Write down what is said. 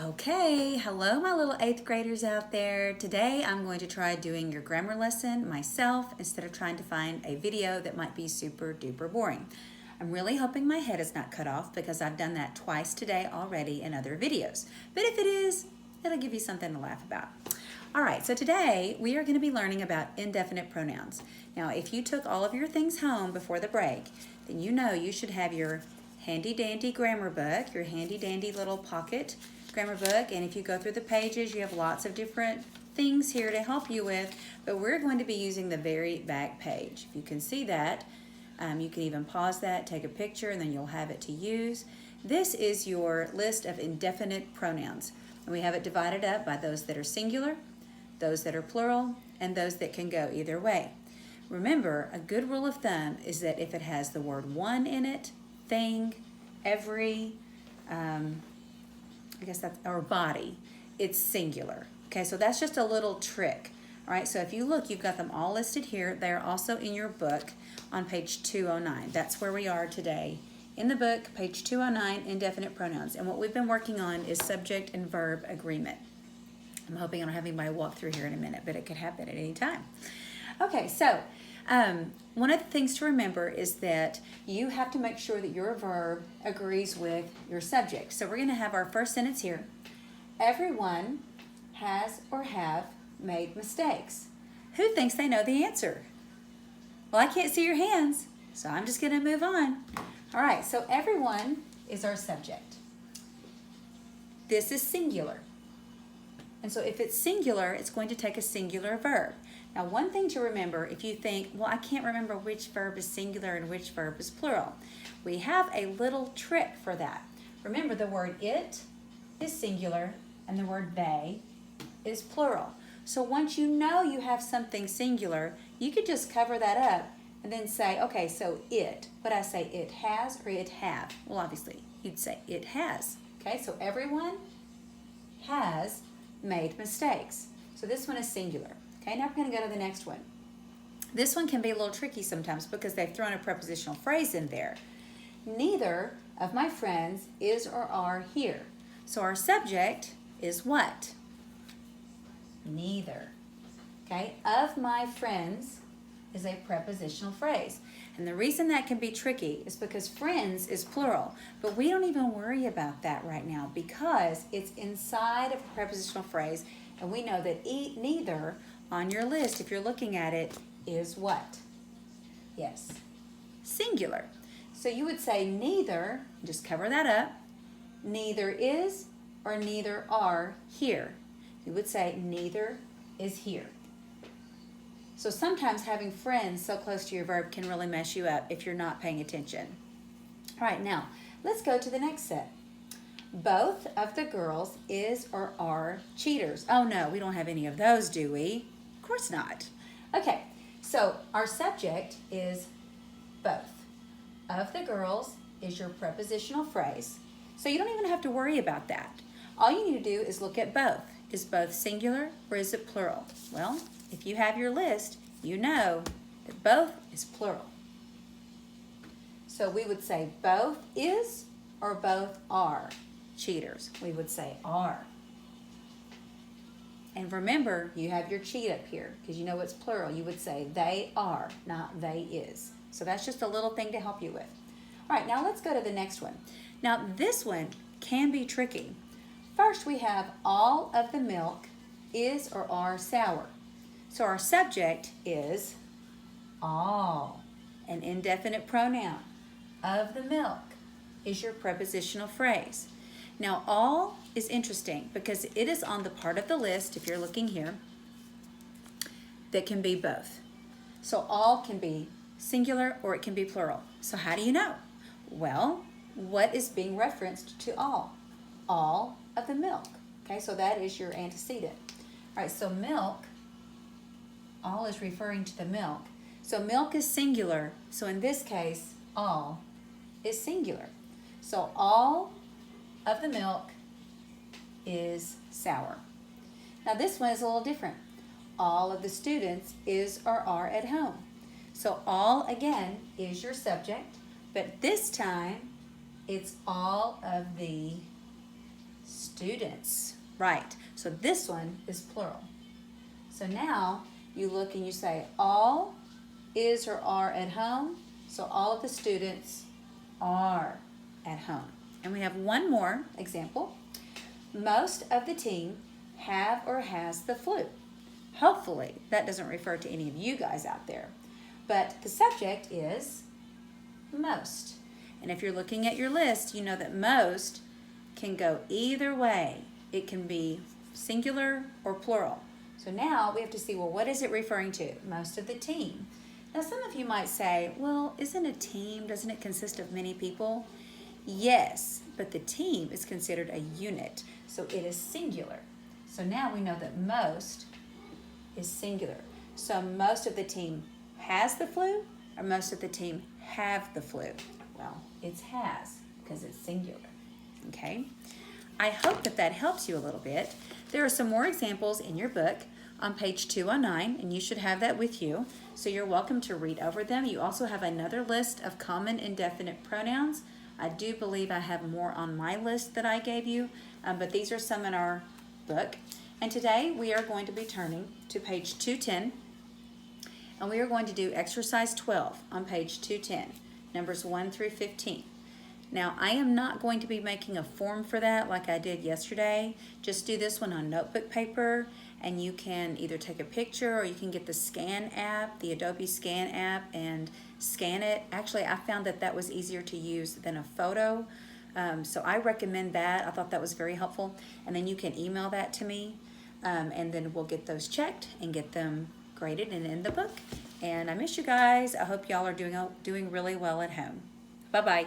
Okay, hello my little 8th graders out there. Today I'm going to try doing your grammar lesson myself instead of trying to find a video that might be super duper boring. I'm really hoping my head is not cut off because I've done that twice today already in other videos. But if it is, it'll give you something to laugh about. All right, so today we are going to be learning about indefinite pronouns. Now, if you took all of your things home before the break, then you know you should have your handy dandy grammar book, your handy dandy little pocket grammar book, and if you go through the pages, you have lots of different things here to help you with, but we're going to be using the very back page. If you can see that, you can even pause that, take a picture, and then you'll have it to use. This is your list of indefinite pronouns, and we have it divided up by those that are singular, those that are plural, and those that can go either way. Remember, a good rule of thumb is that if it has the word one in it, thing, every, or body, it's singular. Okay, so that's just a little trick. All right, so if you look, you've got them all listed here. They're also in your book on page 209. That's where we are today. In the book, page 209, indefinite pronouns. And what we've been working on is subject and verb agreement. I'm hoping I don't have anybody walk through here in a minute, but it could happen at any time. Okay, so one of the things to remember is that you have to make sure that your verb agrees with your subject. So we're going to have our first sentence here. Everyone has or have made mistakes. Who thinks they know the answer? Well, I can't see your hands, so I'm just going to move on. All right, so everyone is our subject. This is singular. And so if it's singular, it's going to take a singular verb. Now, one thing to remember, if you think, well, I can't remember which verb is singular and which verb is plural, we have a little trick for that. Remember, the word it is singular and the word they is plural. So once you know you have something singular, you could just cover that up and then say, okay, so it. Would I say it has or it have? Well, obviously, you'd say it has. Okay, so everyone has made mistakes. So this one is singular. Okay, now we're going to go to the next one. This one can be a little tricky sometimes because they've thrown a prepositional phrase in there. Neither of my friends is or are here. So our subject is what? Neither. Okay, of my friends is a prepositional phrase. And the reason that can be tricky is because friends is plural, but we don't even worry about that right now because it's inside of a prepositional phrase, and we know that neither on your list, if you're looking at it, is what? Yes, singular. So you would say neither, just cover that up, neither is or neither are here. You would say neither is here. So sometimes having friends so close to your verb can really mess you up if you're not paying attention. All right, now let's go to the next set. Both of the girls is or are cheaters. Oh no, we don't have any of those, do we? Of course not. Okay, so our subject is both. Of the girls is your prepositional phrase. So you don't even have to worry about that. All you need to do is look at both. Is both singular or is it plural? Well, if you have your list, you know that both is plural. So we would say both is or both are cheaters. We would say are. And remember, you have your cheat up here because you know it's plural. You would say they are, not they is. So that's just a little thing to help you with. All right, now let's go to the next one. Now this one can be tricky. First, we have all of the milk is or are sour. So our subject is all, an indefinite pronoun. Of the milk is your prepositional phrase. Now, all is interesting because it is on the part of the list, if you're looking here, that can be both. So all can be singular or it can be plural. So how do you know? Well, what is being referenced to all? All of the milk. Okay, so that is your antecedent. All right, so milk, all is referring to the milk. So milk is singular. So in this case, all is singular. So all of the milk is sour. Now this one is a little different. All of the students is or are at home. So all, again, is your subject, but this time it's all of the students. Right, so this one is plural. So now you look and you say all is or are at home. So all of the students are at home. And we have one more example. Most of the team have or has the flu. Hopefully that doesn't refer to any of you guys out there. But the subject is most. And if you're looking at your list, you know that most can go either way. It can be singular or plural. So now we have to see, well, what is it referring to? Most of the team. Now some of you might say, well, isn't a team, doesn't it consist of many people? Yes, but the team is considered a unit, so it is singular. So now we know that most is singular. So most of the team has the flu, or most of the team have the flu? Well, it's has, because it's singular, okay? I hope that that helps you a little bit. There are some more examples in your book on page 209, and you should have that with you, so you're welcome to read over them. You also have another list of common indefinite pronouns. I do believe I have more on my list that I gave you, but these are some in our book. And today we are going to be turning to page 210, and we are going to do exercise 12 on page 210, numbers 1 through 15. Now, I am not going to be making a form for that like I did yesterday. Just do this one on notebook paper, and you can either take a picture or you can get the scan app, the Adobe Scan app, and scan it. Actually, I found that that was easier to use than a photo, so I recommend that. I thought that was very helpful. And then you can email that to me, and then we'll get those checked and get them graded and in the book. And I miss you guys. I hope y'all are doing really well at home. Bye-bye.